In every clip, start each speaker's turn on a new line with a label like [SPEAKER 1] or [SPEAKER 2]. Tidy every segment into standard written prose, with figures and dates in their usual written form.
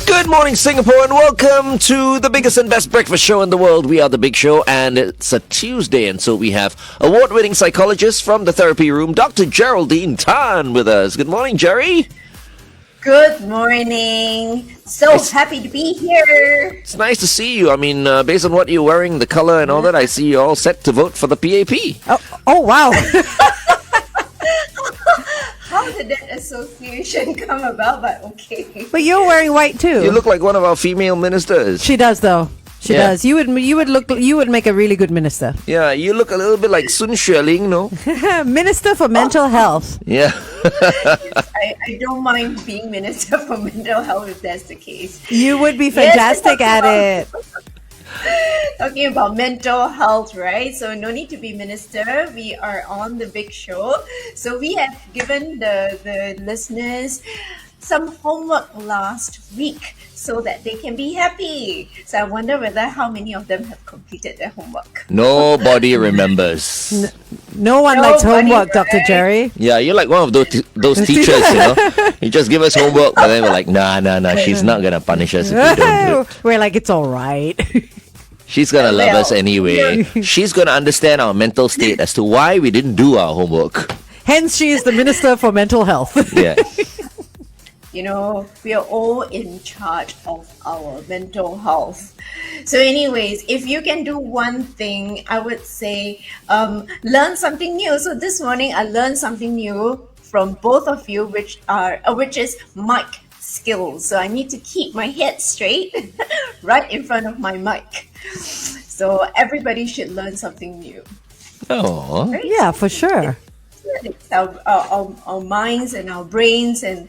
[SPEAKER 1] Good morning, Singapore, and welcome to the biggest and best breakfast show in the world. We are The Big Show, and it's a Tuesday, and so we have award-winning psychologist from the therapy room, Dr. Geraldine Tan, with us. Good morning, Jerry.
[SPEAKER 2] Good morning. So happy to be here.
[SPEAKER 1] It's nice to see you. I mean, based on what you're wearing, the color and all that, I see you're all set to vote for the PAP.
[SPEAKER 3] Oh wow.
[SPEAKER 2] How did that association come about? But okay.
[SPEAKER 3] But you're wearing white too.
[SPEAKER 1] You look like one of our female ministers.
[SPEAKER 3] She does though. She
[SPEAKER 1] Yeah.
[SPEAKER 3] does. You would make a really good minister.
[SPEAKER 1] Yeah, you look a little bit like Sun Xueling, no?
[SPEAKER 3] Minister for mental health.
[SPEAKER 1] Yeah.
[SPEAKER 2] I don't mind being Minister for Mental Health if that's the case.
[SPEAKER 3] You would be
[SPEAKER 2] Yes,
[SPEAKER 3] fantastic at it.
[SPEAKER 2] Talking about mental health, right? So no need to be minister. We are on the big show. So we have given the listeners some homework last week so that they can be happy. So I wonder how many of them have completed their homework.
[SPEAKER 1] Nobody remembers.
[SPEAKER 3] No one likes
[SPEAKER 2] Nobody,
[SPEAKER 3] homework, Dr.
[SPEAKER 2] right?
[SPEAKER 3] Jerry.
[SPEAKER 1] Yeah, you're like one of those teachers, you know. You just give us homework, but then we're like, nah, she's not gonna punish us if we don't do it.
[SPEAKER 3] We're like, it's all right.
[SPEAKER 1] She's gonna love us
[SPEAKER 2] Well,
[SPEAKER 1] anyway. She's gonna understand our mental state as to why we didn't do our homework.
[SPEAKER 3] Hence, she is the Minister for Mental Health.
[SPEAKER 1] Yeah.
[SPEAKER 2] You know, we are all in charge of our mental health. So anyways, if you can do one thing, I would say learn something new. So this morning I learned something new from both of you, which is mic skills. So I need to keep my head straight right in front of my mic. So everybody should learn something new.
[SPEAKER 1] Oh.
[SPEAKER 2] Right?
[SPEAKER 3] Yeah, for sure.
[SPEAKER 2] It's our minds and our brains, and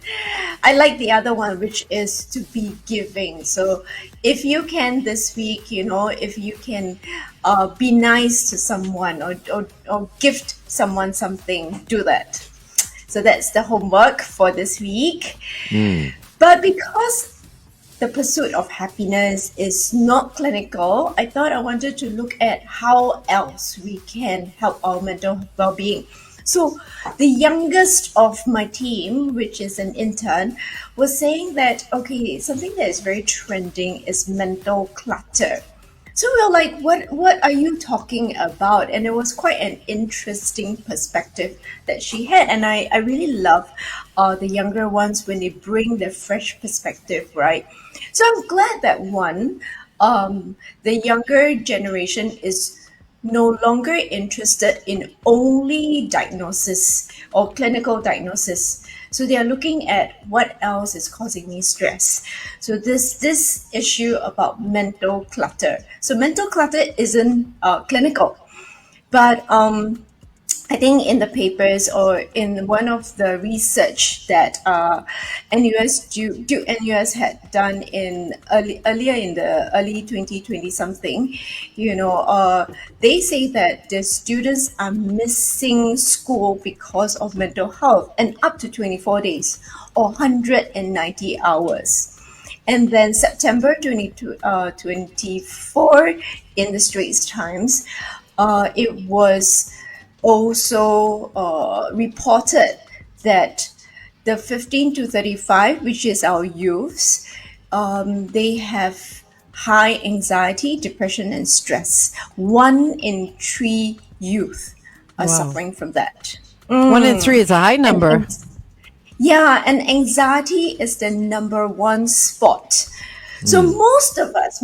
[SPEAKER 2] I like the other one, which is to be giving. So if you can this week, you know, if you can be nice to someone or gift someone something, do that. So that's the homework for this week. But because the pursuit of happiness is not clinical, I thought I wanted to look at how else we can help our mental well-being. So the youngest of my team, which is an intern, was saying that, okay, something that is very trending is mental clutter. So we were like, what are you talking about? And it was quite an interesting perspective that she had. And I really love the younger ones when they bring their fresh perspective, right? So I'm glad that the younger generation is no longer interested in only diagnosis or clinical diagnosis. So they are looking at what else is causing me stress. So this issue about mental clutter. So mental clutter isn't clinical, but I think in the papers or in one of the research that Duke NUS had done in earlier in the early 2020 something, you know, they say that the students are missing school because of mental health, and up to 24 days or 190 hours. And then September 2024 in the Straits Times, it was also reported that the 15 to 35, which is our youths, they have high anxiety, depression, and stress. 1 in 3 youth are
[SPEAKER 3] Wow.
[SPEAKER 2] suffering from that.
[SPEAKER 3] 1 in 3 is a high number.
[SPEAKER 2] Yeah, and anxiety is the number one spot. So most of us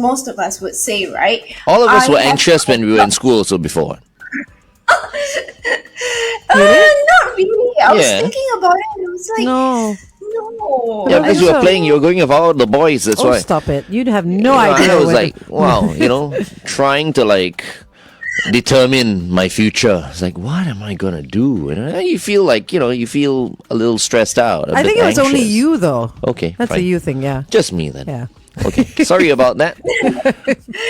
[SPEAKER 2] would say, right?
[SPEAKER 1] All of us
[SPEAKER 2] I
[SPEAKER 1] were
[SPEAKER 2] have-
[SPEAKER 1] anxious when we were in school also before.
[SPEAKER 2] Not really. I was
[SPEAKER 1] Yeah.
[SPEAKER 2] thinking about it and I was like,
[SPEAKER 3] No.
[SPEAKER 2] no.
[SPEAKER 1] Yeah, because you were
[SPEAKER 3] so-
[SPEAKER 1] playing, you were going with all the boys, that's
[SPEAKER 3] Oh,
[SPEAKER 1] why.
[SPEAKER 3] stop it. You'd have no
[SPEAKER 1] You know,
[SPEAKER 3] idea.
[SPEAKER 1] I was
[SPEAKER 3] whether-
[SPEAKER 1] like, wow, you know, trying to like determine my future. It's like, what am I gonna do? And you feel like, you know, you feel a little stressed out.
[SPEAKER 3] I think it was only you, though.
[SPEAKER 1] Okay,
[SPEAKER 3] That's a
[SPEAKER 1] fine.
[SPEAKER 3] you thing, yeah.
[SPEAKER 1] Just me then.
[SPEAKER 3] Yeah.
[SPEAKER 1] Okay, sorry about that.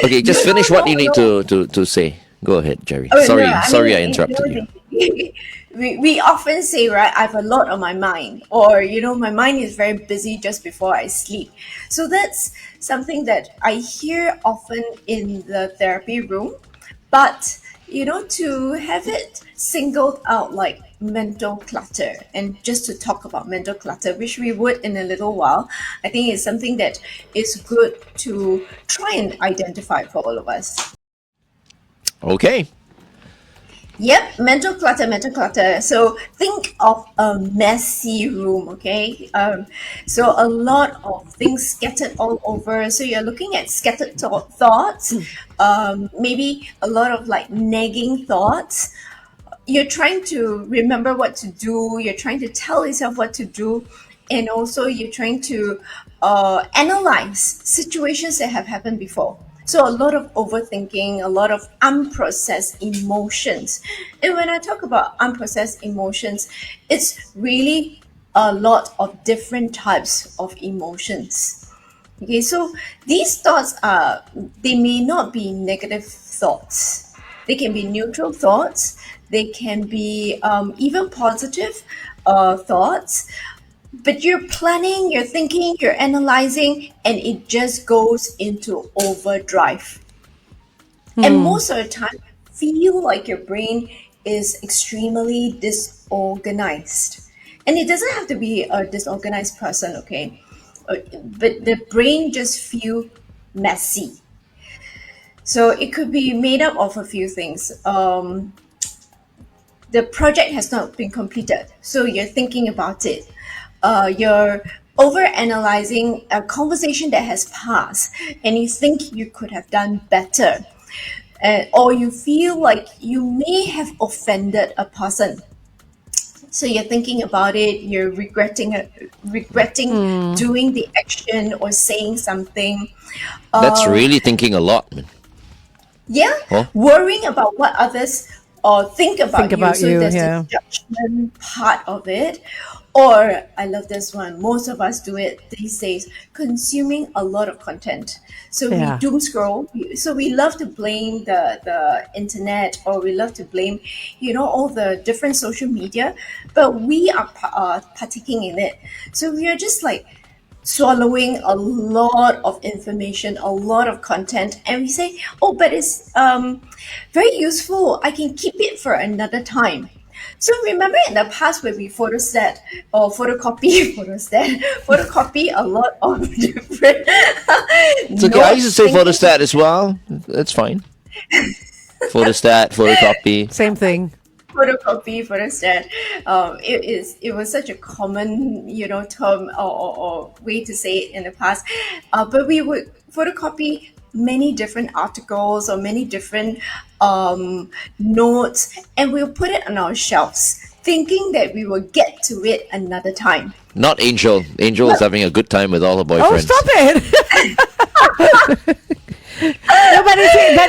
[SPEAKER 1] Okay, just finish what you need to say. Go ahead, Jerry.
[SPEAKER 2] Oh,
[SPEAKER 1] Sorry,
[SPEAKER 2] no,
[SPEAKER 1] sorry, I
[SPEAKER 2] mean,
[SPEAKER 1] interrupted you.
[SPEAKER 2] We often say, right, I have a lot on my mind, or, you know, my mind is very busy just before I sleep. So that's something that I hear often in the therapy room. But, you know, to have it singled out like mental clutter. And just to talk about mental clutter, which we would in a little while, I think it's something that is good to try and identify for all of us.
[SPEAKER 1] Okay.
[SPEAKER 2] Yep, mental clutter, mental clutter. So think of a messy room, okay? So a lot of things scattered all over. So you're looking at scattered thoughts, maybe a lot of like nagging thoughts. You're trying to remember what to do. You're trying to tell yourself what to do. And also you're trying to analyze situations that have happened before. So a lot of overthinking, a lot of unprocessed emotions. And when I talk about unprocessed emotions, it's really a lot of different types of emotions. Okay, so these thoughts they may not be negative thoughts. They can be neutral thoughts. They can be even positive thoughts. But you're planning, you're thinking, you're analyzing, and it just goes into overdrive. And most of the time, feel like your brain is extremely disorganized. And it doesn't have to be a disorganized person, okay? But the brain just feel messy. So it could be made up of a few things. The project has not been completed, so you're thinking about it. You're over analyzing a conversation that has passed, and you think you could have done better. Or you feel like you may have offended a person. So you're thinking about it, you're regretting doing the action or saying something.
[SPEAKER 1] That's
[SPEAKER 2] Uh,
[SPEAKER 1] really thinking a lot, man.
[SPEAKER 2] yeah,
[SPEAKER 1] Oh,
[SPEAKER 2] worrying about what others or think
[SPEAKER 3] Think
[SPEAKER 2] about you.
[SPEAKER 3] about
[SPEAKER 2] So
[SPEAKER 3] you,
[SPEAKER 2] there's the
[SPEAKER 3] yeah.
[SPEAKER 2] judgment part of it. Or I love this one. Most of us do it these days, consuming a lot of content. So we
[SPEAKER 3] Yeah.
[SPEAKER 2] doom scroll. So we love to blame the internet, or we love to blame, all the different social media, but we are partaking in it. So we are just like swallowing a lot of information, a lot of content, and we say, "Oh, but it's very useful. I can keep it for another time." So remember in the past where we photostat or photocopy, photocopy a lot of different
[SPEAKER 1] it's okay. I used to
[SPEAKER 2] notes,
[SPEAKER 1] say
[SPEAKER 2] thinking
[SPEAKER 1] photostat as well. That's fine. Photostat, photocopy.
[SPEAKER 3] Same thing.
[SPEAKER 2] photocopy, photostat. It was such a common term or way to say it in the past, but we would photocopy many different articles or many different notes, and we'll put it on our shelves, thinking that we will get to it another time.
[SPEAKER 1] Not Angel. Angel is
[SPEAKER 2] Well,
[SPEAKER 1] having a good time with all her
[SPEAKER 3] Oh,
[SPEAKER 1] boyfriends.
[SPEAKER 3] stop it. No, but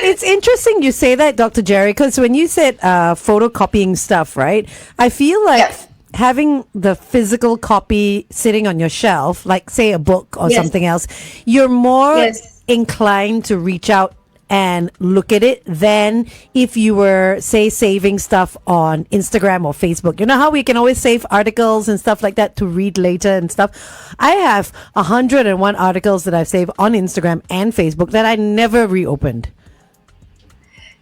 [SPEAKER 3] it's interesting you say that, Dr. Jerry, because when you said photocopying stuff, right? I feel like
[SPEAKER 2] yes,
[SPEAKER 3] having the physical copy sitting on your shelf, like say a book or
[SPEAKER 2] yes,
[SPEAKER 3] something else, you're more
[SPEAKER 2] yes.
[SPEAKER 3] inclined to reach out and look at it than if you were, say, saving stuff on Instagram or Facebook. You know how we can always save articles and stuff like that to read later and stuff? I have 101 articles that I've saved on Instagram and Facebook that I never reopened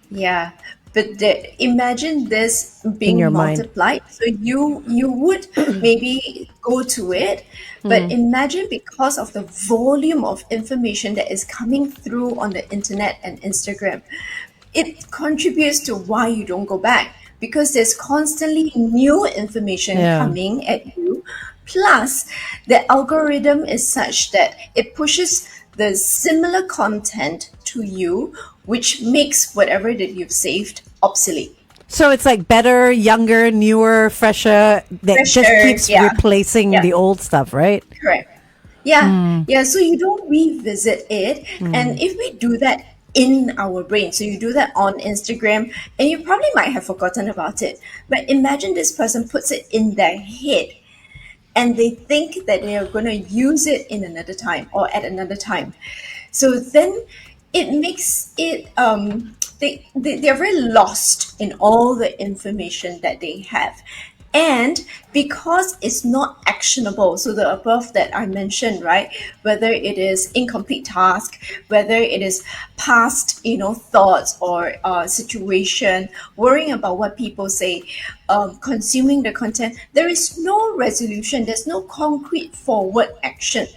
[SPEAKER 2] Yeah, but imagine this
[SPEAKER 3] in
[SPEAKER 2] being
[SPEAKER 3] your mind.
[SPEAKER 2] multiplied. So you would maybe go to it, but imagine because of the volume of information that is coming through on the internet and Instagram, it contributes to why you don't go back, because there's constantly new information
[SPEAKER 3] Yeah.
[SPEAKER 2] coming at you. Plus, the algorithm is such that it pushes the similar content to you, which makes whatever that you've saved obsolete.
[SPEAKER 3] So it's like better, younger, newer, fresher, that just
[SPEAKER 2] Pressure,
[SPEAKER 3] keeps
[SPEAKER 2] yeah,
[SPEAKER 3] replacing
[SPEAKER 2] yeah,
[SPEAKER 3] the old stuff, right?
[SPEAKER 2] correct. Yeah, yeah. So you don't revisit it, and if we do that in our brain, so you do that on Instagram, and you probably might have forgotten about it. But imagine this person puts it in their head, and they think that they are going to use it in another time or at another time. So then it makes it they're very lost in all the information that they have. And because it's not actionable, so the above that I mentioned, right? Whether it is incomplete task, whether it is past, thoughts or situation, worrying about what people say, consuming the content, there is no resolution. There's no concrete forward action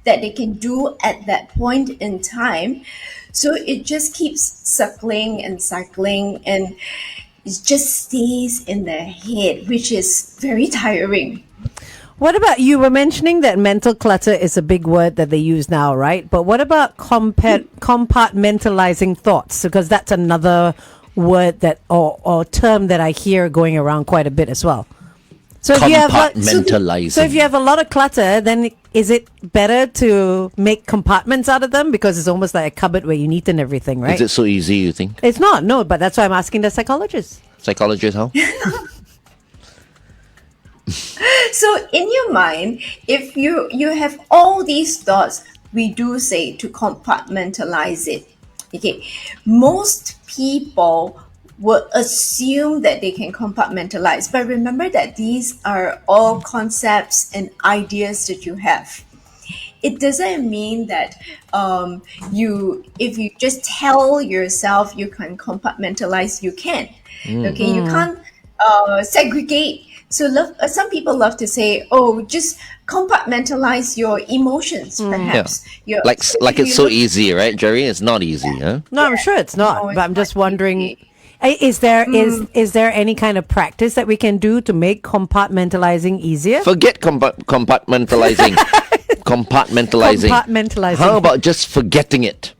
[SPEAKER 2] that they can do at that point in time. So it just keeps circling and cycling, and it just stays in their head, which is very tiring.
[SPEAKER 3] What about you? Were mentioning that mental clutter is a big word that they use now, right? But what about compartmentalizing thoughts? Because that's another word that or term that I hear going around quite a bit as well. So if you have
[SPEAKER 1] Compartmentalizing.
[SPEAKER 3] so if you have a lot of clutter, then is it better to make compartments out of them, because it's almost like a cupboard where you neat and everything, right?
[SPEAKER 1] Is it so easy, you think?
[SPEAKER 3] It's not, no, but that's why I'm asking the psychologist.
[SPEAKER 1] Psychologist, how?
[SPEAKER 2] So in your mind, if you have all these thoughts, we do say to compartmentalize it. Okay, most people will assume that they can compartmentalize, but remember that these are all concepts and ideas that you have. It doesn't mean that if you just tell yourself you can compartmentalize, you can. Okay, you can't segregate. So some people love to say, "Oh, just compartmentalize your emotions." Perhaps,
[SPEAKER 1] Like it's so easy, right, Jerry? It's not easy, huh?
[SPEAKER 3] No, I'm sure it's not,
[SPEAKER 2] No,
[SPEAKER 3] but I'm
[SPEAKER 2] it's
[SPEAKER 3] just
[SPEAKER 2] not
[SPEAKER 3] wondering,
[SPEAKER 2] easy.
[SPEAKER 3] is there any kind of practice that we can do to make compartmentalizing easier?
[SPEAKER 1] Forget compartmentalizing. Compartmentalizing.
[SPEAKER 3] Compartmentalizing.
[SPEAKER 1] How about just forgetting it?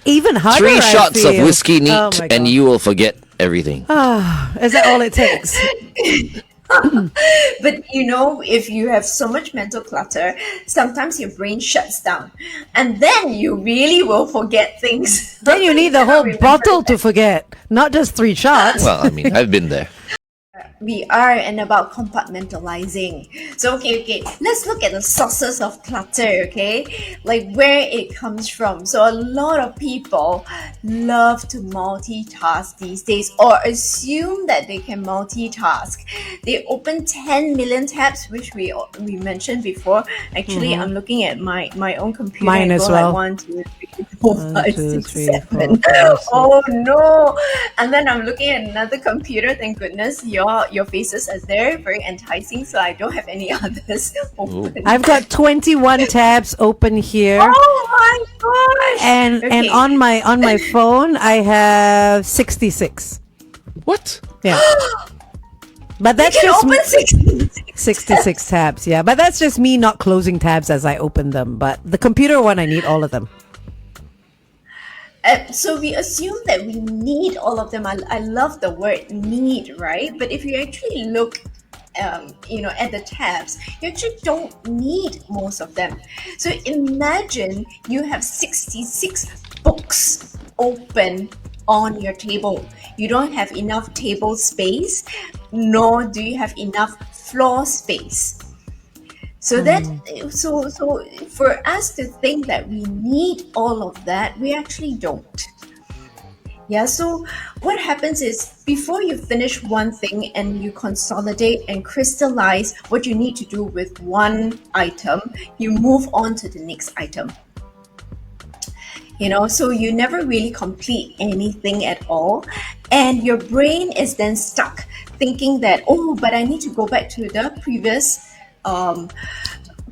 [SPEAKER 3] Even harder.
[SPEAKER 1] 3
[SPEAKER 3] I
[SPEAKER 1] shots of
[SPEAKER 3] feel.
[SPEAKER 1] whiskey neat,
[SPEAKER 3] Oh my
[SPEAKER 1] and
[SPEAKER 3] God.
[SPEAKER 1] you will forget everything.
[SPEAKER 3] Is that all it takes?
[SPEAKER 2] But if you have so much mental clutter, sometimes your brain shuts down, and then you really will forget things.
[SPEAKER 3] Then you need the
[SPEAKER 2] Cannot
[SPEAKER 3] whole
[SPEAKER 2] remember
[SPEAKER 3] bottle
[SPEAKER 2] that.
[SPEAKER 3] to forget, not just 3 shots.
[SPEAKER 1] Well, I mean, I've been there.
[SPEAKER 2] We are, and about compartmentalizing. So okay, let's look at the sources of clutter, okay? Like where it comes from. So a lot of people love to multitask these days, or assume that they can multitask. They open 10 million tabs, which we mentioned before. Actually, I'm looking at my own computer.
[SPEAKER 3] Mine
[SPEAKER 2] and
[SPEAKER 3] as
[SPEAKER 2] go
[SPEAKER 3] well.
[SPEAKER 2] Like 1, 2, 3, 4, 5,
[SPEAKER 3] 2,
[SPEAKER 2] 6,
[SPEAKER 3] 3,
[SPEAKER 2] 7.
[SPEAKER 3] 4, 5, 6.
[SPEAKER 2] Oh no! And then I'm looking at another computer. Thank goodness your faces are there, very enticing. So I don't have any others open.
[SPEAKER 3] I've got 21 tabs open here.
[SPEAKER 2] Oh my gosh!
[SPEAKER 3] And
[SPEAKER 2] Okay.
[SPEAKER 3] on my phone I have 66.
[SPEAKER 1] What?
[SPEAKER 3] Yeah. But that's
[SPEAKER 2] You can
[SPEAKER 3] just
[SPEAKER 2] open 66.
[SPEAKER 3] 66 tabs, yeah. But that's just me not closing tabs as I open them. But the computer one, I need all of them.
[SPEAKER 2] So we assume that we need all of them. I love the word need, right? But if you actually look at the tabs, you actually don't need most of them. So imagine you have 66 books open on your table. You don't have enough table space, nor do you have enough floor space. So so for us to think that we need all of that, we actually don't. Yeah, so what happens is before you finish one thing and you consolidate and crystallize what you need to do with one item, you move on to the next item. So you never really complete anything at all, and your brain is then stuck thinking that, oh, but I need to go back to the previous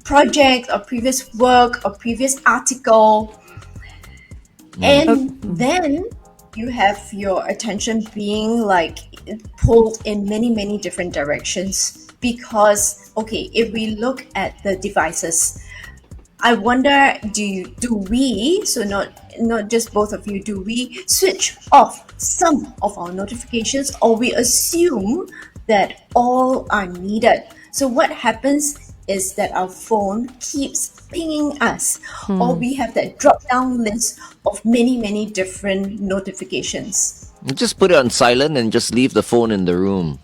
[SPEAKER 2] project or previous work or previous article. And then you have your attention being like pulled in many, many different directions. Because, okay, if we look at the devices, I wonder, do we, so not just both of you, do we switch off some of our notifications, or we assume that all are needed? So what happens is that our phone keeps pinging us, or we have that drop-down list of many, many different notifications.
[SPEAKER 1] Just put it on silent and just leave the phone in the room.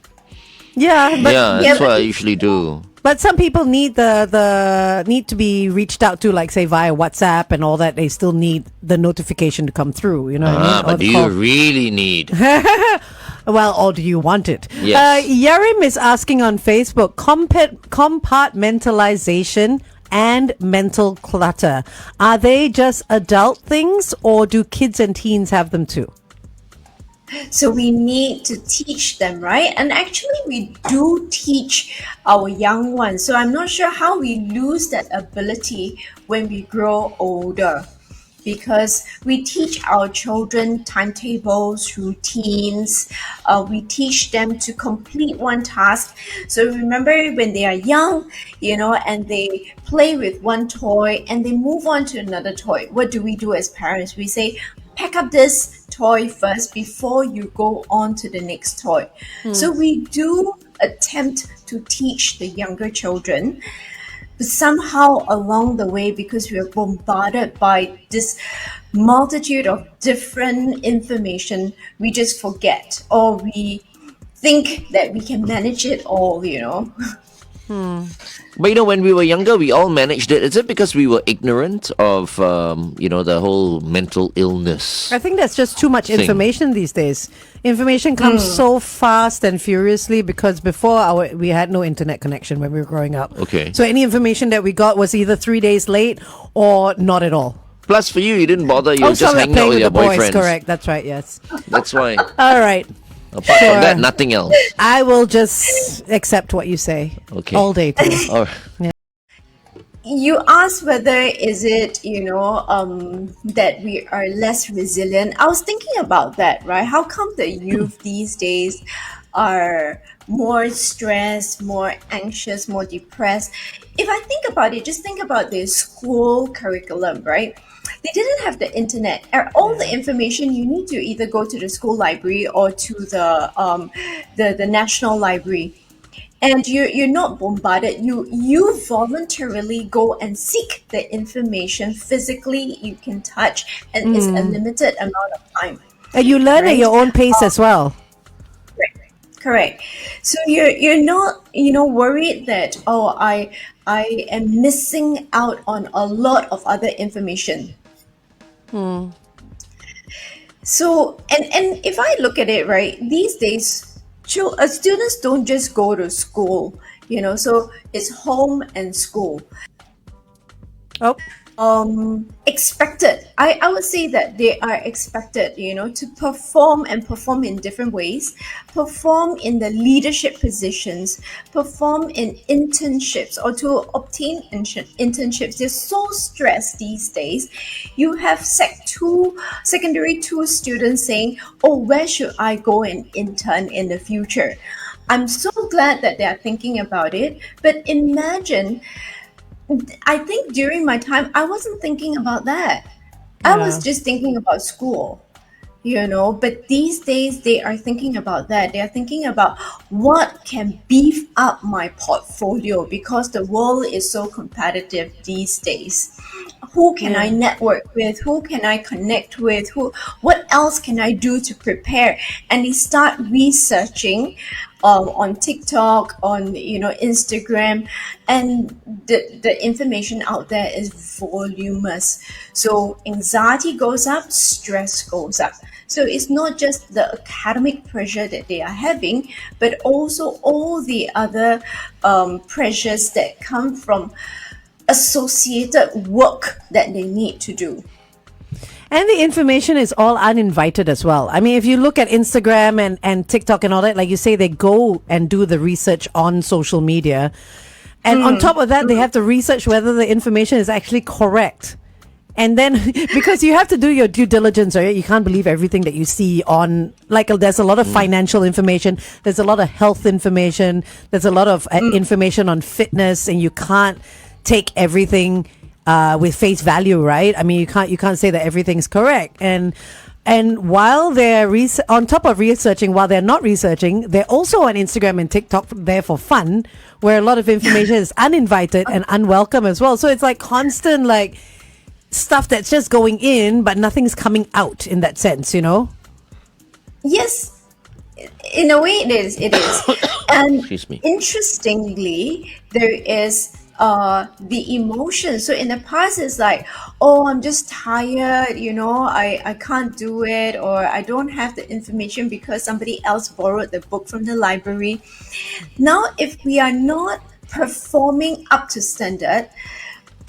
[SPEAKER 3] Yeah, but
[SPEAKER 1] That's what I usually do.
[SPEAKER 3] But some people need the need to be reached out to, like say via WhatsApp and all that. They still need the notification to come through. You know what I mean? Or
[SPEAKER 1] But
[SPEAKER 3] the
[SPEAKER 1] do
[SPEAKER 3] call.
[SPEAKER 1] you really need?
[SPEAKER 3] Well, or do you want it?
[SPEAKER 1] Yes.
[SPEAKER 3] Yarim is asking on Facebook, compartmentalization and mental clutter. Are they just adult things, or do kids and teens have them too?
[SPEAKER 2] So we need to teach them, right? And actually, we do teach our young ones. So I'm not sure how we lose that ability when we grow older, because we teach our children timetables, routines. We teach them to complete one task. So remember when they are young, and they play with one toy and they move on to another toy. What do we do as parents? We say, pack up this toy first before you go on to the next toy. So we do attempt to teach the younger children, but somehow along the way, because we are bombarded by this multitude of different information, we just forget, or we think that we can manage it all.
[SPEAKER 1] But when we were younger, we all managed it. Is it because we were ignorant of, the whole mental illness?
[SPEAKER 3] I think that's just too much
[SPEAKER 1] thing.
[SPEAKER 3] information these days. Information comes so fast and furiously, because before we had no internet connection when we were growing up.
[SPEAKER 1] Okay.
[SPEAKER 3] So any information that we got was either 3 days late or not at all.
[SPEAKER 1] Plus, for you didn't bother. You were just
[SPEAKER 3] sorry,
[SPEAKER 1] hanging out
[SPEAKER 3] playing
[SPEAKER 1] with your
[SPEAKER 3] the boys.
[SPEAKER 1] boyfriends.
[SPEAKER 3] Correct. That's right. Yes.
[SPEAKER 1] That's why.
[SPEAKER 3] All right.
[SPEAKER 1] Apart
[SPEAKER 3] Sure.
[SPEAKER 1] from that, nothing else.
[SPEAKER 3] I will just accept what you say.
[SPEAKER 1] Okay.
[SPEAKER 3] All day today.
[SPEAKER 1] All right.
[SPEAKER 2] You asked whether is it, that we are less resilient. I was thinking about that, right? How come the youth these days are more stressed, more anxious, more depressed? If I think about it, just think about the school curriculum, right? They didn't have the internet. All the information, you need to either go to the school library or to the national library. And you're not bombarded. You voluntarily go and seek the information physically. You can touch, and it's a limited amount of time.
[SPEAKER 3] And you learn at
[SPEAKER 2] Right.
[SPEAKER 3] your own pace as well.
[SPEAKER 2] Correct. So you're not worried that I am missing out on a lot of other information. So and if I look at it, right, these days, students don't just go to school, so it's home and school.
[SPEAKER 3] Oh,
[SPEAKER 2] Expected. I would say that they are expected, to perform in different ways, perform in the leadership positions, perform in internships, or to obtain internships. They're so stressed these days. You have secondary 2 students saying, oh, where should I go and intern in the future? I'm so glad that they are thinking about it, but imagine, I think during my time, I wasn't thinking about that. I was just thinking about school, but these days they are thinking about that. They are thinking about what can beef up my portfolio, because the world is so competitive these days. Who can I network with? Who can I connect with? What else can I do to prepare? And they start researching on TikTok, on Instagram, and the information out there is voluminous. So anxiety goes up, stress goes up. So it's not just the academic pressure that they are having, but also all the other pressures that come from associated work that they need to do.
[SPEAKER 3] and the information is all uninvited as well. I mean, if you look at Instagram and TikTok and all that, like you say, they go and do the research on social media. And on top of that, they have to research whether the information is actually correct. And then, because you have to do your due diligence, right? You can't believe everything that you see on, like, there's a lot of financial information. There's a lot of health information. There's a lot of information on fitness, and you can't take everything with face value, right? I mean, you can't say that everything's correct. And while they're on top of researching, while they're not researching, they're also on Instagram and TikTok there for fun, where a lot of information is uninvited and unwelcome as well. So it's like constant, like, stuff that's just going in, but nothing's coming out in that sense,
[SPEAKER 2] Yes, in a way it is. And
[SPEAKER 1] Excuse me.
[SPEAKER 2] interestingly, there is the emotion. So in the past, it's like, oh, I'm just tired, I can't do it, or I don't have the information because somebody else borrowed the book from the library. Now, if we are not performing up to standard,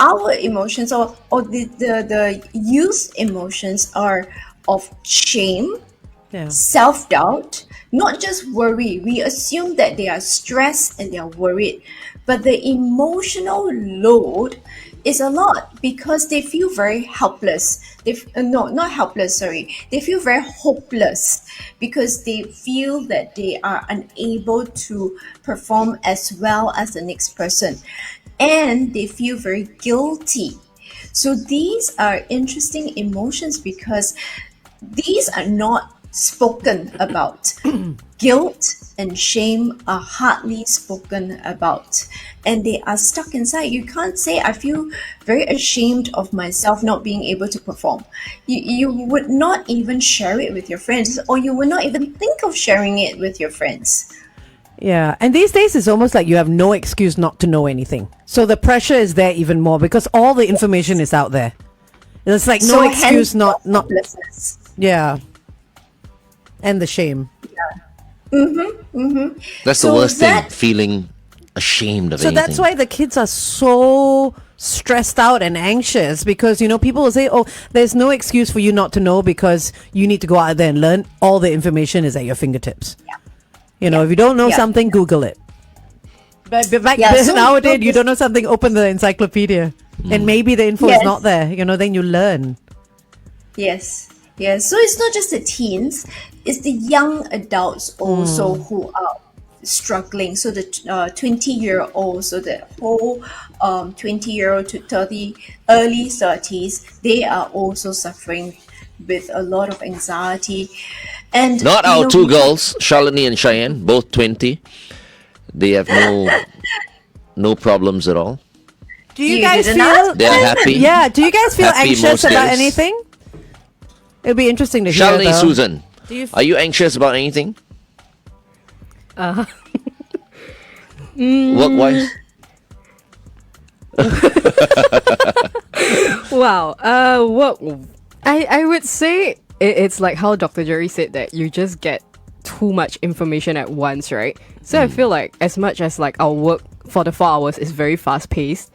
[SPEAKER 2] our emotions or the youth emotions are of shame,
[SPEAKER 3] Yeah.
[SPEAKER 2] self-doubt, not just worry. We assume that they are stressed and they are worried, but the emotional load is a lot because they feel very helpless. No, not helpless, sorry. They feel very hopeless because they feel that they are unable to perform as well as the next person. And they feel very guilty. So these are interesting emotions because these are not spoken about. Guilt and shame are hardly spoken about, and they are stuck inside. You can't say, I feel very ashamed of myself not being able to perform. You would not even share it with your friends, or you would not even think of sharing it with your friends.
[SPEAKER 3] Yeah, and these days it's almost like you have no excuse not to know anything. So the pressure is there even more because all the information is out there. It's like no excuse not.
[SPEAKER 2] Hopelessness.
[SPEAKER 3] Yeah, and the shame.
[SPEAKER 1] That's
[SPEAKER 2] So
[SPEAKER 1] the worst
[SPEAKER 2] that-
[SPEAKER 1] thing, feeling ashamed of
[SPEAKER 3] So
[SPEAKER 1] anything.
[SPEAKER 3] that's why the kids are so stressed out and anxious because people will say, "Oh, there's no excuse for you not to know because you need to go out there and learn. All the information is at your fingertips." If you don't know
[SPEAKER 2] Yeah.
[SPEAKER 3] something, Google it. But back
[SPEAKER 2] Yeah,
[SPEAKER 3] then,
[SPEAKER 2] so-
[SPEAKER 3] nowadays,
[SPEAKER 2] so
[SPEAKER 3] you don't know something, open the encyclopedia. And maybe the info is
[SPEAKER 2] Yes.
[SPEAKER 3] not there. Then you learn.
[SPEAKER 2] Yes. So it's not just the teens, it's the young adults also who are struggling. So the 20-year-old, so the whole 20-year-old to 30, early 30s, they are also suffering with a lot of anxiety. And
[SPEAKER 1] Not
[SPEAKER 2] you
[SPEAKER 1] our
[SPEAKER 2] know,
[SPEAKER 1] two
[SPEAKER 2] we-
[SPEAKER 1] girls, Shalini and Cheyenne, both 20. They have no problems at all.
[SPEAKER 3] Do you
[SPEAKER 2] You
[SPEAKER 3] guys
[SPEAKER 2] didn't
[SPEAKER 3] feel...
[SPEAKER 2] ask?
[SPEAKER 1] They're happy.
[SPEAKER 3] Yeah, do you guys feel
[SPEAKER 1] Happy
[SPEAKER 3] anxious
[SPEAKER 1] most
[SPEAKER 3] about
[SPEAKER 1] days.
[SPEAKER 3] anything? It'll be interesting to hear,
[SPEAKER 1] Shalini,
[SPEAKER 3] though.
[SPEAKER 1] Susan,
[SPEAKER 3] Do you
[SPEAKER 1] are you anxious about anything? Work-wise?
[SPEAKER 4] Wow. What I would say it's like how Dr. Jerry said that you just get too much information at once, right? So I feel like as much as like our work for the 4 hours is very fast paced,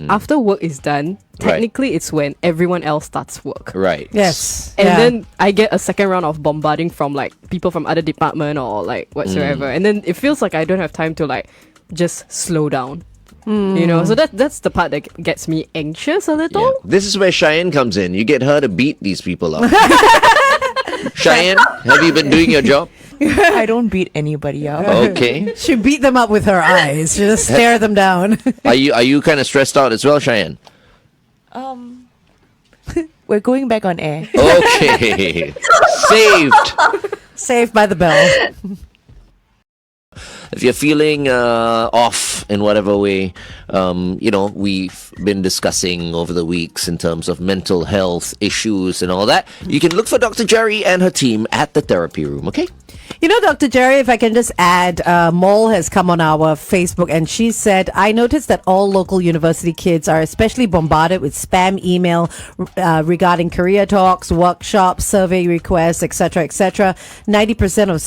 [SPEAKER 4] after work is done, technically it's when everyone else starts work.
[SPEAKER 1] Right.
[SPEAKER 3] Yes.
[SPEAKER 4] And
[SPEAKER 3] yeah.
[SPEAKER 4] then I get a second round of bombarding from like people from other department or like whatsoever. And then it feels like I don't have time to like just slow down. So that's the part that gets me anxious a little.
[SPEAKER 1] Yeah. This is where Cheyenne comes in. You get her to beat these people up. Cheyenne, have you been doing your job?
[SPEAKER 5] I don't beat anybody up.
[SPEAKER 1] Okay.
[SPEAKER 3] She beat them up with her eyes. She just stare them down.
[SPEAKER 1] Are you kind of stressed out as well, Cheyenne?
[SPEAKER 5] We're going back on air.
[SPEAKER 1] Okay. Saved.
[SPEAKER 3] Saved by the bell.
[SPEAKER 1] If you're feeling off in whatever way, we've been discussing over the weeks in terms of mental health issues and all that, you can look for Dr. Jerry and her team at the therapy room, okay?
[SPEAKER 3] Dr. Jerry, if I can just add, Mole has come on our Facebook and she said, I noticed that all local university kids are especially bombarded with spam email regarding career talks, workshops, survey requests, etc., etc. 90% of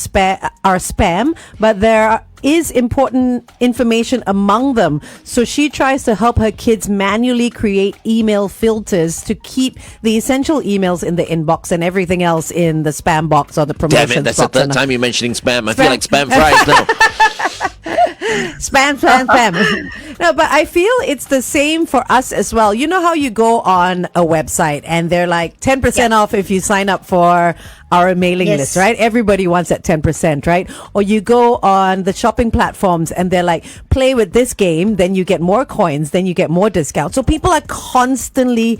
[SPEAKER 3] are spam, but there is important information among them. So she tries to help her kids manually create email filters to keep the essential emails in the inbox and everything else in the spam box or the promotions
[SPEAKER 1] Damn it, that's the
[SPEAKER 3] box.
[SPEAKER 1] third time you're mentioning spam. I feel like spam fries now.
[SPEAKER 3] Spam. No, but I feel it's the same for us as well. You know how you go on a website and they're like 10% off if you sign up for our mailing
[SPEAKER 2] Yes.
[SPEAKER 3] list, right? Everybody wants that 10%, right? Or you go on the shopping platforms and they're like, play with this game, then you get more coins, then you get more discounts. So people are constantly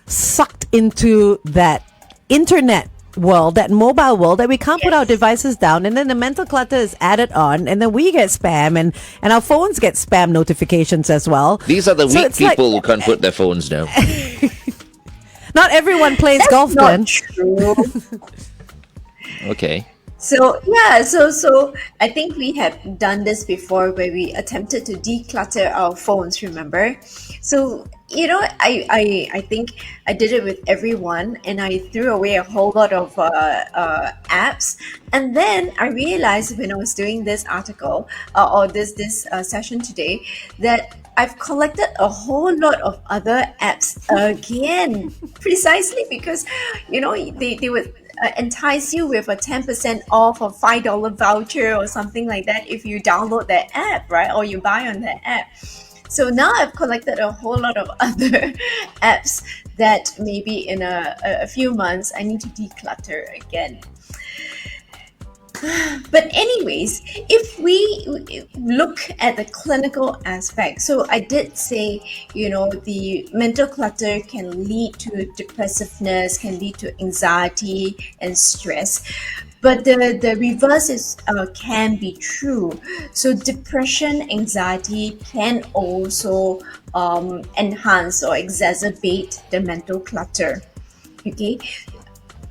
[SPEAKER 3] sucked into that internet world, that mobile world, that we can't put our devices down, and then the mental clutter is added on, and then we get spam, and our phones get spam notifications as well.
[SPEAKER 1] These are the
[SPEAKER 3] So
[SPEAKER 1] weak
[SPEAKER 3] it's like-
[SPEAKER 1] people who can't put their phones down.
[SPEAKER 3] Not everyone plays golf, Glenn.
[SPEAKER 2] Not true.
[SPEAKER 1] Okay.
[SPEAKER 2] So yeah, so I think we have done this before where we attempted to declutter our phones, remember? So I think I did it with everyone, and I threw away a whole lot of apps. And then I realized when I was doing this article or this session today that I've collected a whole lot of other apps again, precisely because they would entice you with a 10% off or $5 voucher or something like that if you download that app, right? Or you buy on that app. So now I've collected a whole lot of other apps that maybe in a few months I need to declutter again. But anyways, if we look at the clinical aspect, so I did say, the mental clutter can lead to depressiveness, can lead to anxiety and stress. But the reverse is can be true. So depression, anxiety can also enhance or exacerbate the mental clutter. Okay,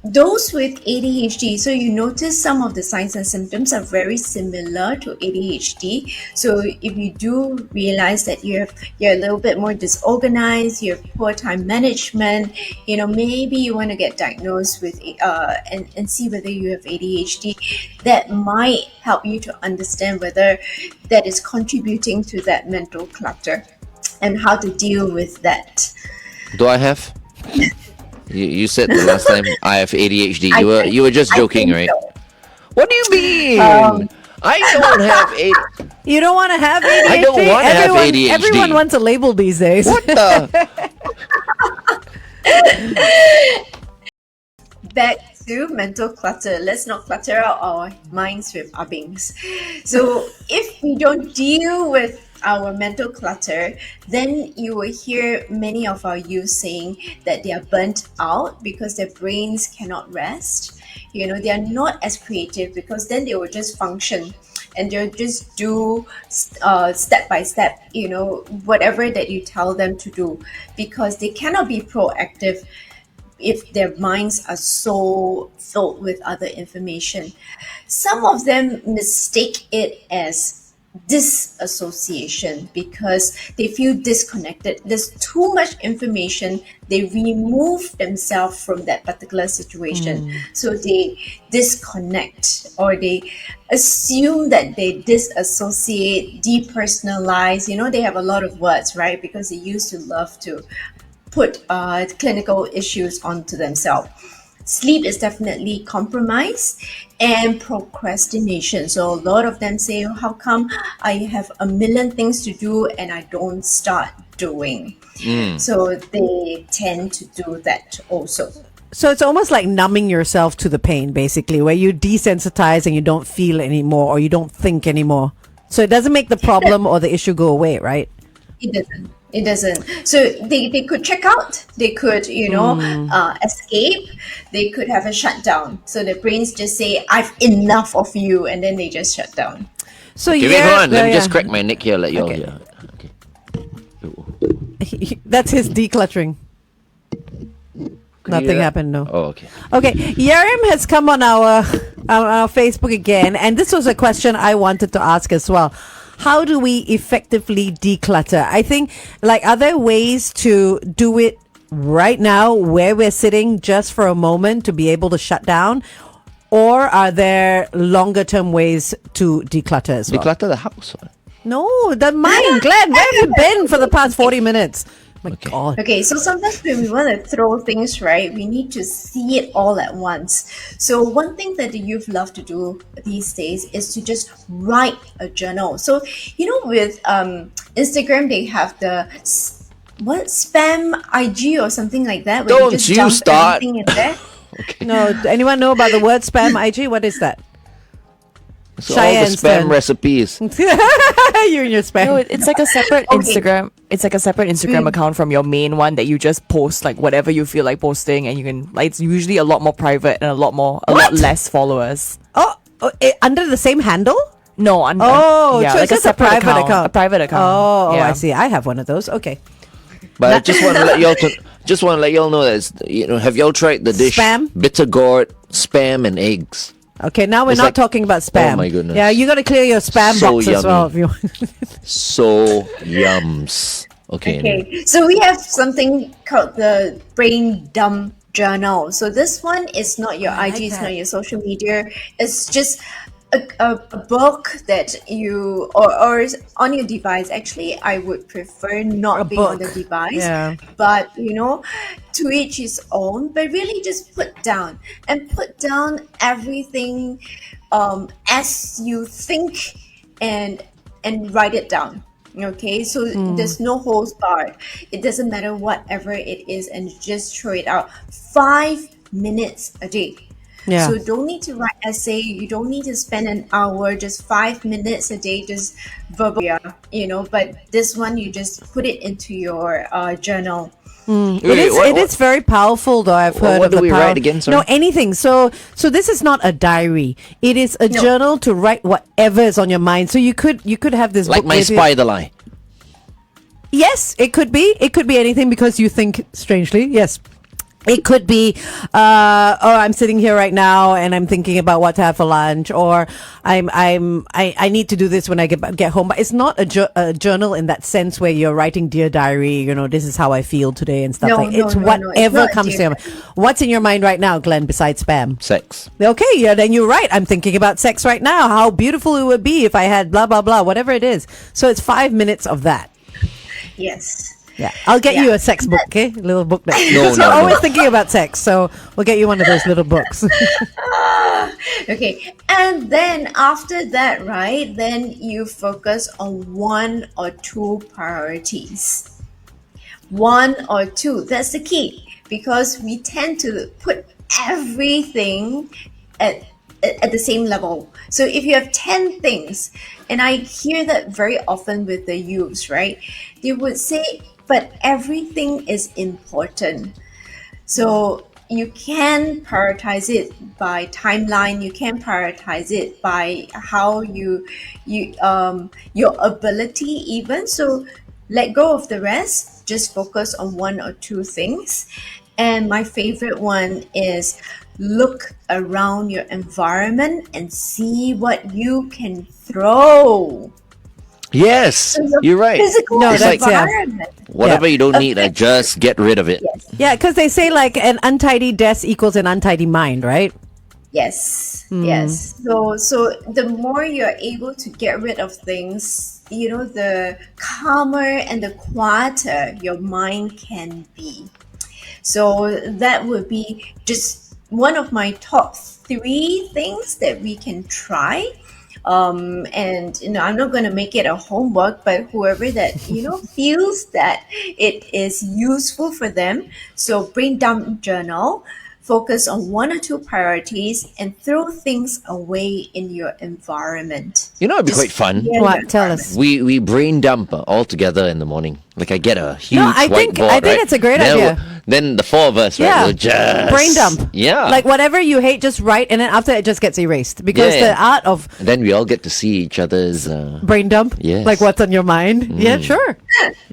[SPEAKER 2] those with ADHD, so you notice some of the signs and symptoms are very similar to ADHD. So if you do realize that you're a little bit more disorganized, you have poor time management, maybe you want to get diagnosed with and see whether you have ADHD. That might help you to understand whether that is contributing to that mental clutter and how to deal with that.
[SPEAKER 1] Do I have? You said the last time I have ADHD. You were just
[SPEAKER 2] I
[SPEAKER 1] joking,
[SPEAKER 2] think
[SPEAKER 1] right?
[SPEAKER 2] so.
[SPEAKER 1] What do you mean? I don't have ADHD.
[SPEAKER 3] You don't want to have ADHD?
[SPEAKER 1] I don't want to have ADHD.
[SPEAKER 3] Everyone wants a label these days.
[SPEAKER 1] What the?
[SPEAKER 2] Back to mental clutter. Let's not clutter out our minds with ubbings. So if we don't deal with our mental clutter, then you will hear many of our youth saying that they are burnt out because their brains cannot rest. They are not as creative because then they will just function and they'll just do step by step, whatever that you tell them to do, because they cannot be proactive if their minds are so filled with other information. Some of them mistake it as disassociation because they feel disconnected. There's too much information. They remove themselves from that particular situation. So they disconnect, or they assume that they disassociate, depersonalize. They have a lot of words, right? Because they used to love to put clinical issues onto themselves. Sleep is definitely compromised, and procrastination. So a lot of them say, how come I have a million things to do and I don't start doing? So they tend to do that also.
[SPEAKER 3] So it's almost like numbing yourself to the pain, basically, where you desensitize and you don't feel anymore or you don't think anymore. So it doesn't make the problem or the issue go away, right?
[SPEAKER 2] It doesn't. So they could check out, they could, escape, they could have a shutdown. So the brains just say, I've enough of you, and then they just shut down.
[SPEAKER 3] So
[SPEAKER 1] Okay, wait, hold on. Let me just crack my neck here. Let y'all hear. Okay.
[SPEAKER 3] That's his decluttering. Nothing happened, no.
[SPEAKER 1] Oh, okay.
[SPEAKER 3] Okay, Yerim has come on our Facebook again, and this was a question I wanted to ask as well. How do we effectively declutter? I think, are there ways to do it right now where we're sitting just for a moment to be able to shut down? Or are there longer term ways to declutter as well?
[SPEAKER 1] Declutter the house.
[SPEAKER 3] No, the mind. Glenn, where have you been for the past 40 minutes? My God.
[SPEAKER 2] Okay, so sometimes when we want to throw things, right, we need to see it all at once. So one thing that the youth love to do these days is to just write a journal. So, with Instagram, they have the spam IG or something like that. Where
[SPEAKER 1] Don't
[SPEAKER 2] just
[SPEAKER 1] you
[SPEAKER 2] dump
[SPEAKER 1] start.
[SPEAKER 2] everything in there.
[SPEAKER 1] Okay.
[SPEAKER 3] No, anyone know about the word spam IG? What is that?
[SPEAKER 1] So all the
[SPEAKER 3] Cheyenne's
[SPEAKER 1] spam
[SPEAKER 3] turn.
[SPEAKER 1] recipes.
[SPEAKER 3] You and your spam.
[SPEAKER 5] No, it's like a separate
[SPEAKER 2] Okay.
[SPEAKER 5] Instagram. It's like a separate Instagram account from your main one that you just post whatever you feel like posting, and you can it's usually a lot more private and a lot less followers.
[SPEAKER 3] Under the same handle?
[SPEAKER 5] No,
[SPEAKER 3] So
[SPEAKER 5] like
[SPEAKER 3] it's
[SPEAKER 5] a
[SPEAKER 3] just
[SPEAKER 5] separate
[SPEAKER 3] private
[SPEAKER 5] account. A private account.
[SPEAKER 3] Oh,
[SPEAKER 5] yeah.
[SPEAKER 3] I see. I have one of those. Okay.
[SPEAKER 1] But I just want to let y'all know that have y'all tried the dish
[SPEAKER 3] Spam?
[SPEAKER 1] bitter gourd, spam, and eggs?
[SPEAKER 3] Okay, now we're
[SPEAKER 1] It's
[SPEAKER 3] not
[SPEAKER 1] like-
[SPEAKER 3] talking about spam.
[SPEAKER 1] Oh my goodness.
[SPEAKER 3] Yeah, you got to clear your spam
[SPEAKER 1] So
[SPEAKER 3] box as well.
[SPEAKER 1] yummy.
[SPEAKER 3] If you
[SPEAKER 1] So yums. Okay. Anyway.
[SPEAKER 2] Okay, so we have something called the brain dump journal. So this one is not your
[SPEAKER 3] I
[SPEAKER 2] IG,
[SPEAKER 3] like
[SPEAKER 2] it's
[SPEAKER 3] that.
[SPEAKER 2] not your social media. It's just a book that you or is on your device. Actually, I would prefer not
[SPEAKER 3] A
[SPEAKER 2] being on the
[SPEAKER 3] book.
[SPEAKER 2] device.
[SPEAKER 3] Yeah.
[SPEAKER 2] But to each his own. But really, just put down everything as you think and write it down. Okay, so there's no holds barred. It doesn't matter whatever it is, and just throw it out. 5 minutes a day.
[SPEAKER 3] Yeah.
[SPEAKER 2] So don't need to write essay. You don't need to spend an hour. Just 5 minutes a day, just verbal. But this one, you just put it into your journal.
[SPEAKER 3] It is very powerful, though. I've heard
[SPEAKER 1] what
[SPEAKER 3] of
[SPEAKER 1] do
[SPEAKER 3] the
[SPEAKER 1] we
[SPEAKER 3] power.
[SPEAKER 1] write again, sorry?
[SPEAKER 3] No, anything. So this is not a diary. It is a
[SPEAKER 2] No.
[SPEAKER 3] journal to write whatever is on your mind. So you could have this
[SPEAKER 1] Like
[SPEAKER 3] book
[SPEAKER 1] my
[SPEAKER 3] with you.
[SPEAKER 1] spider lie.
[SPEAKER 3] Yes, it could be. It could be anything because you think strangely. Yes. It could be, I'm sitting here right now and I'm thinking about what to have for lunch, or I need to do this when I get home. But it's not a journal in that sense where you're writing dear diary. This is how I feel today and stuff
[SPEAKER 2] No,
[SPEAKER 3] like.
[SPEAKER 2] no,
[SPEAKER 3] It's
[SPEAKER 2] no, no, it's
[SPEAKER 3] whatever
[SPEAKER 2] not
[SPEAKER 3] comes to
[SPEAKER 2] dear
[SPEAKER 3] your mind. What's in your mind right now, Glenn? Besides spam?
[SPEAKER 1] Sex.
[SPEAKER 3] Okay, yeah, then you're right. I'm thinking about sex right now. How beautiful it would be if I had blah blah blah, whatever it is. So it's 5 minutes of that.
[SPEAKER 2] Yes.
[SPEAKER 3] Yeah, I'll get you
[SPEAKER 2] Yeah.
[SPEAKER 3] a sex book, okay? A little book that.
[SPEAKER 1] No,
[SPEAKER 3] Because
[SPEAKER 1] no,
[SPEAKER 3] you're
[SPEAKER 1] no.
[SPEAKER 3] always thinking about sex, so we'll get you one of those little books.
[SPEAKER 2] Okay, and then after that, right, then you focus on one or two priorities. One or two, that's the key, because we tend to put everything at the same level. So if you have 10 things, and I hear that very often with the youths, right, they would say, but everything is important. So you can prioritize it by timeline. You can prioritize it by how you your ability even. So let go of the rest. Just focus on one or two things. And my favorite one is look around your environment and see what you can throw.
[SPEAKER 1] Yes,
[SPEAKER 2] So your
[SPEAKER 1] you're right.
[SPEAKER 2] Physical
[SPEAKER 3] No,
[SPEAKER 1] It's like
[SPEAKER 2] environment.
[SPEAKER 1] whatever you don't need, just get rid of it.
[SPEAKER 3] Yeah, because they say like an untidy desk equals an untidy mind, right?
[SPEAKER 2] Yes, yes. So the more you're able to get rid of things, the calmer and the quieter your mind can be. So that would be just one of my top 3 things that we can try. And I'm not going to make it a homework, but whoever that feels that it is useful for them, so brain dump journal, focus on one or two priorities and throw things away in your environment.
[SPEAKER 1] It'd be quite fun.
[SPEAKER 2] clear
[SPEAKER 3] What?
[SPEAKER 2] your
[SPEAKER 3] Tell
[SPEAKER 2] environment.
[SPEAKER 3] us.
[SPEAKER 1] We brain dump all together in the morning. Like I get a huge
[SPEAKER 3] I think
[SPEAKER 1] whiteboard, right?
[SPEAKER 3] it's a great
[SPEAKER 1] Then
[SPEAKER 3] idea.
[SPEAKER 1] Then the 4 of us, right?
[SPEAKER 3] Yeah.
[SPEAKER 1] We'll just
[SPEAKER 3] Brain dump.
[SPEAKER 1] Yeah.
[SPEAKER 3] Like whatever you hate, just write, and then after it just gets erased. Because
[SPEAKER 1] Yeah.
[SPEAKER 3] the art of
[SPEAKER 1] And then we all get to see each other's.
[SPEAKER 3] brain dump,
[SPEAKER 1] Yes.
[SPEAKER 3] like what's on your mind. Yeah, sure.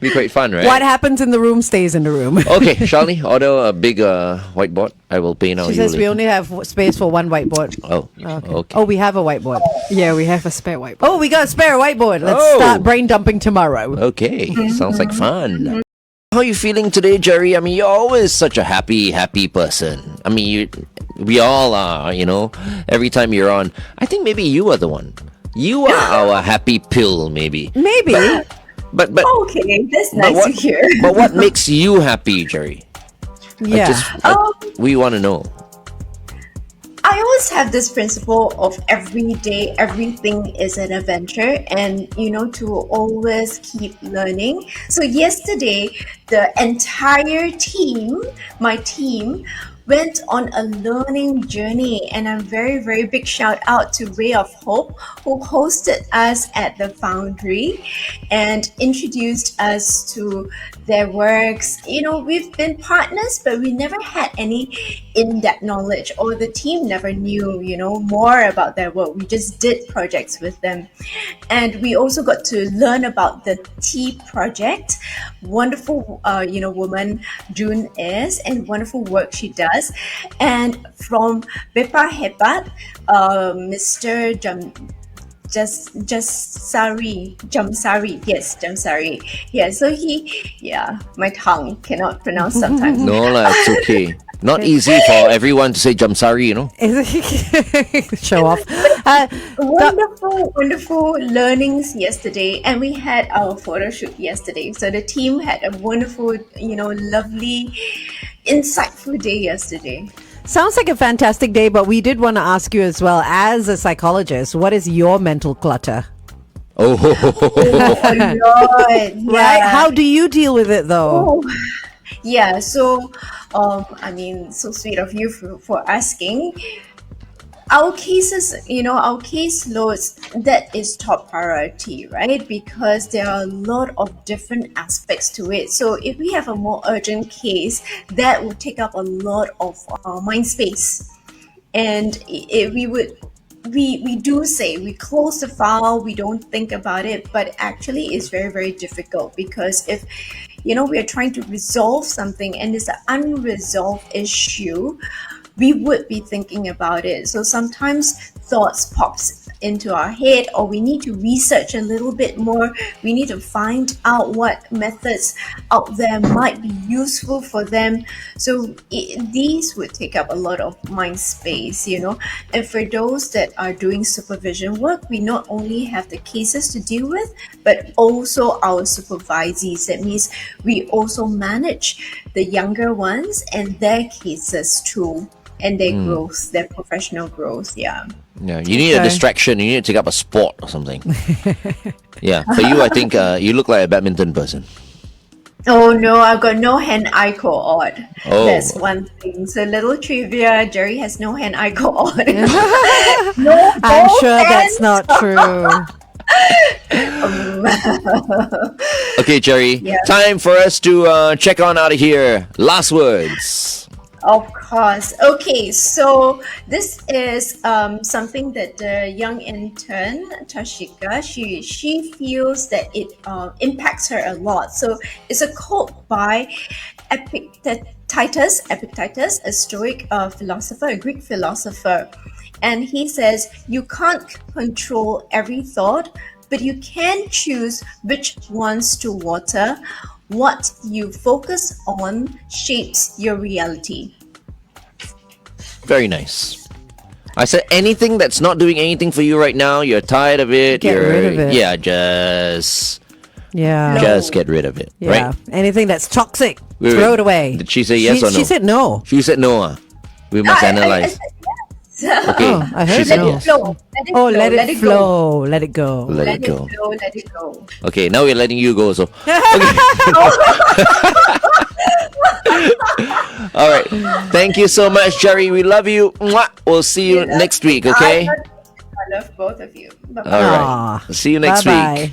[SPEAKER 1] Be quite fun, right?
[SPEAKER 3] What happens in the room stays in the room.
[SPEAKER 1] Okay, Shalini, order a big whiteboard. I will pay now.
[SPEAKER 3] She
[SPEAKER 1] you
[SPEAKER 3] says we
[SPEAKER 1] later.
[SPEAKER 3] only have space for one whiteboard.
[SPEAKER 1] Oh, okay.
[SPEAKER 3] Oh, we have a whiteboard.
[SPEAKER 4] Yeah, we have a spare whiteboard.
[SPEAKER 3] Oh, we got a spare whiteboard. Let's
[SPEAKER 1] Oh.
[SPEAKER 3] start brain dumping tomorrow.
[SPEAKER 1] Okay, sounds like fun. How are you feeling today, Jerry? I mean, you're always such a happy person. I mean, we all are, every time you're on. I think maybe you are the one. You are our happy pill, maybe.
[SPEAKER 3] Maybe.
[SPEAKER 1] But
[SPEAKER 2] Okay, that's nice
[SPEAKER 1] what,
[SPEAKER 2] to hear.
[SPEAKER 1] but what makes you happy, Jerry?
[SPEAKER 3] Yeah.
[SPEAKER 1] We want to know.
[SPEAKER 2] I always have this principle of every day, everything is an adventure, and to always keep learning. So yesterday, the entire team, my team, went on a learning journey, and a very, very big shout out to Ray of Hope, who hosted us at the Foundry and introduced us to their works. We've been partners, but we never had any in-depth knowledge, or the team never knew, more about their work. We just did projects with them. And we also got to learn about the Tea Project. Wonderful, woman June is, and wonderful work she does. us. And from Bepa Hebat, Mr. Jamsari. Yes, Jamsari. Yeah, so my tongue cannot pronounce sometimes.
[SPEAKER 1] No, lah, it's okay. Not easy for everyone to say Jamsari, you know.
[SPEAKER 3] Show off.
[SPEAKER 2] Wonderful learnings yesterday, and we had our photo shoot yesterday. So the team had a wonderful, lovely, insightful day yesterday.
[SPEAKER 3] Sounds like a fantastic day, but we did want to ask you as well, as a psychologist, what is your mental clutter?
[SPEAKER 2] Oh Lord, yeah.
[SPEAKER 3] Right? How do you deal with it though?
[SPEAKER 2] Oh. Yeah, so so sweet of you for asking. Our cases, our caseloads, that is top priority, right? Because there are a lot of different aspects to it. So if we have a more urgent case, that will take up a lot of mind space. And we do say we close the file, we don't think about it, but actually it's very, very difficult, because if we are trying to resolve something and it's an unresolved issue, we would be thinking about it. So sometimes thoughts pops into our head, or we need to research a little bit more. We need to find out what methods out there might be useful for them. So these would take up a lot of mind space, And for those that are doing supervision work, we not only have the cases to deal with, but also our supervisees. That means we also manage the younger ones and their cases too, and their growth, their professional growth. Yeah,
[SPEAKER 1] you need a distraction. You need to take up a sport or something. Yeah, for you, I think you look like a badminton person.
[SPEAKER 2] Oh no, I've got no hand-eye coord.
[SPEAKER 1] Oh.
[SPEAKER 2] That's one thing. So little trivia, Jerry has no hand-eye coord.
[SPEAKER 3] I'm sure that's not true.
[SPEAKER 1] Okay, Jerry, time for us to check on out of here. Last words.
[SPEAKER 2] Of course. Okay, so this is something that the young intern Tashika, she feels that it impacts her a lot. So it's a quote by Epictetus, a Stoic philosopher, a Greek philosopher, and he says, "You can't control every thought, but you can choose which ones to water. What you focus on shapes your reality."
[SPEAKER 1] Very nice. I said anything that's not doing anything for you right now, you're tired of it.
[SPEAKER 3] Get rid of it.
[SPEAKER 1] Yeah, just get rid of it.
[SPEAKER 3] Yeah.
[SPEAKER 1] Right?
[SPEAKER 3] Anything that's toxic,
[SPEAKER 1] Wait,
[SPEAKER 3] throw it away.
[SPEAKER 1] Did she say yes or no?
[SPEAKER 3] She said no.
[SPEAKER 1] She said no. We must analyze. Okay.
[SPEAKER 3] I heard
[SPEAKER 1] She said
[SPEAKER 3] no.
[SPEAKER 1] yes.
[SPEAKER 3] Let it flow. Let it go.
[SPEAKER 1] Let it go.
[SPEAKER 2] Let it go.
[SPEAKER 1] Okay, now we're letting you go. So, okay. All right. Thank you so much, Jerry. We love you. Mwah. We'll see you next week. Okay.
[SPEAKER 2] I love both of you. Bye-bye.
[SPEAKER 1] All right. See you next
[SPEAKER 3] Bye-bye.
[SPEAKER 1] week.